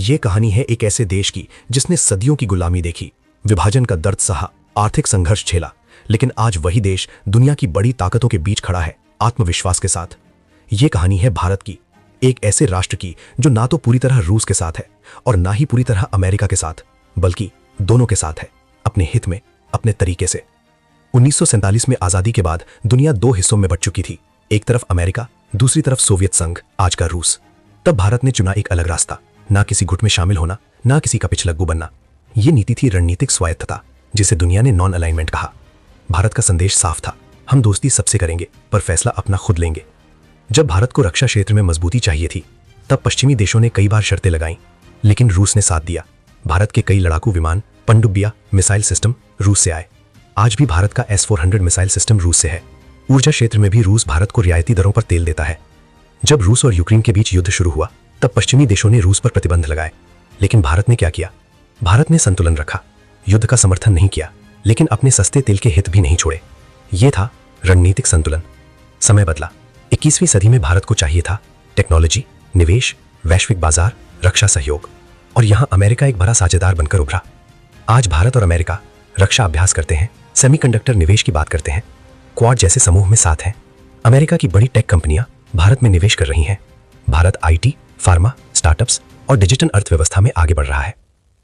ये कहानी है एक ऐसे देश की जिसने सदियों की गुलामी देखी, विभाजन का दर्द सहा, आर्थिक संघर्ष झेला, लेकिन आज वही देश दुनिया की बड़ी ताकतों के बीच खड़ा है, आत्मविश्वास के साथ। ये कहानी है भारत की, एक ऐसे राष्ट्र की जो ना तो पूरी तरह रूस के साथ है और ना ही पूरी तरह अमेरिका के साथ, बल्कि दोनों के साथ है, अपने हित में, अपने तरीके से। 1947 में आजादी के बाद दुनिया दो हिस्सों में बंट चुकी थी, एक तरफ अमेरिका, दूसरी तरफ सोवियत संघ, आज का रूस। तब भारत ने चुना एक अलग रास्ता, ना किसी गुट में शामिल होना, ना किसी का पिछलग्गू बनना। ये नीति थी रणनीतिक स्वायत्तता, जिसे दुनिया ने नॉन अलाइनमेंट कहा। भारत का संदेश साफ था, हम दोस्ती सबसे करेंगे पर फैसला अपना खुद लेंगे। जब भारत को रक्षा क्षेत्र में मजबूती चाहिए थी, तब पश्चिमी देशों ने कई बार शर्तें लगाईं, लेकिन रूस ने साथ दिया। भारत के कई लड़ाकू विमान, पनडुब्बियां, मिसाइल सिस्टम रूस से आए। आज भी भारत का S-400 मिसाइल सिस्टम रूस से है। ऊर्जा क्षेत्र में भी रूस भारत को रियायती दरों पर तेल देता है। जब रूस और यूक्रेन के बीच युद्ध शुरू हुआ, तब पश्चिमी देशों ने रूस पर प्रतिबंध लगाए, लेकिन भारत ने क्या किया? भारत ने संतुलन रखा, युद्ध का समर्थन नहीं किया, लेकिन अपने सस्ते तेल के हित भी नहीं छोड़े। यह था रणनीतिक संतुलन। समय बदला। 21वीं सदी में भारत को चाहिए था टेक्नोलॉजी, निवेश, वैश्विक बाजार, रक्षा सहयोग, और यहां अमेरिका एक बड़ा साझेदार बनकर उभरा। आज भारत और अमेरिका रक्षा अभ्यास करते हैं, सेमीकंडक्टर निवेश की बात करते हैं, क्वाड जैसे समूह में साथ हैं। अमेरिका की बड़ी टेक कंपनियां भारत में निवेश कर रही हैं। भारत IT, फार्मा, स्टार्टअप्स और डिजिटल अर्थव्यवस्था में आगे बढ़ रहा है।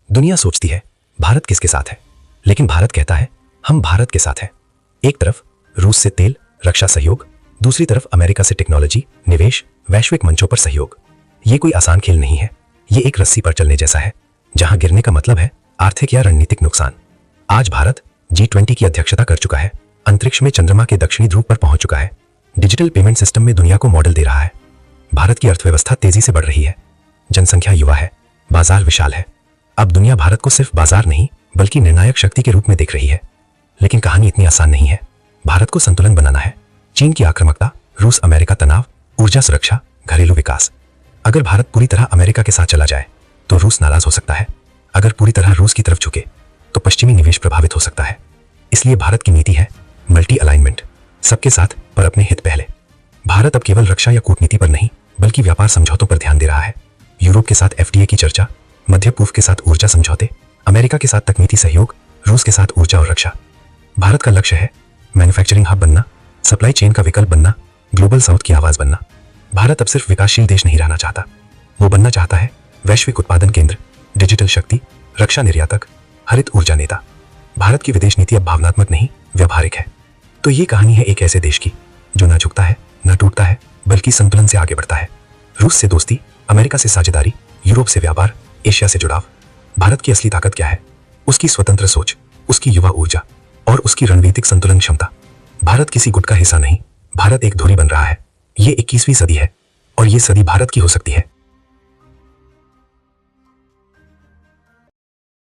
दुनिया सोचती है भारत किसके साथ है, लेकिन भारत कहता है हम भारत के साथ हैं। एक तरफ रूस से तेल, रक्षा सहयोग, दूसरी तरफ अमेरिका से टेक्नोलॉजी, निवेश, वैश्विक मंचों पर सहयोग। ये कोई आसान खेल नहीं है, ये एक रस्सी पर चलने जैसा है, जहां गिरने का मतलब है आर्थिक या रणनीतिक नुकसान। आज भारत G20 की अध्यक्षता कर चुका है, अंतरिक्ष में चंद्रमा के दक्षिणी ध्रुव पर पहुंच चुका है, डिजिटल पेमेंट सिस्टम में दुनिया को मॉडल दे रहा है। भारत की अर्थव्यवस्था तेजी से बढ़ रही है, जनसंख्या युवा है, बाजार विशाल है। अब दुनिया भारत को सिर्फ बाजार नहीं बल्कि निर्णायक शक्ति के रूप में देख रही है। लेकिन कहानी इतनी आसान नहीं है। भारत को संतुलन बनाना है। चीन की आक्रामकता, रूस अमेरिका तनाव, ऊर्जा सुरक्षा, घरेलू विकास। अगर भारत पूरी तरह अमेरिका के साथ चला जाए तो रूस नाराज हो सकता है। अगर पूरी तरह रूस की तरफ झुके तो पश्चिमी निवेश प्रभावित हो सकता है। इसलिए भारत की नीति है मल्टी अलाइनमेंट, सबके साथ पर अपने हित पहले। भारत अब केवल रक्षा या कूटनीति पर नहीं बल्कि व्यापार समझौतों पर ध्यान दे रहा है। यूरोप के साथ FTA की चर्चा, मध्य पूर्व के साथ ऊर्जा समझौते, अमेरिका के साथ तकनीकी सहयोग, रूस के साथ ऊर्जा और रक्षा। भारत का लक्ष्य है मैन्युफैक्चरिंग हब बनना, सप्लाई चेन का विकल्प बनना, ग्लोबल साउथ की आवाज बनना। भारत अब सिर्फ विकासशील देश नहीं रहना चाहता, वो बनना चाहता है वैश्विक उत्पादन केंद्र, डिजिटल शक्ति, रक्षा निर्यातक, हरित ऊर्जा नेता। भारत की विदेश नीति अब भावनात्मक नहीं, व्यावहारिक है। तो ये कहानी है एक ऐसे देश की जो ना झुकता है, ना टूटता है, बल्कि संतुलन से आगे बढ़ता है। रूस से दोस्ती, अमेरिका से साझेदारी, यूरोप से व्यापार, एशिया से जुड़ाव। भारत की असली ताकत क्या है? उसकी स्वतंत्र सोच, उसकी युवा ऊर्जा और उसकी रणनीतिक संतुलन क्षमता। भारत किसी गुट का हिस्सा नहीं, भारत एक धुरी बन रहा है। ये 21वीं सदी है और ये सदी भारत की हो सकती है।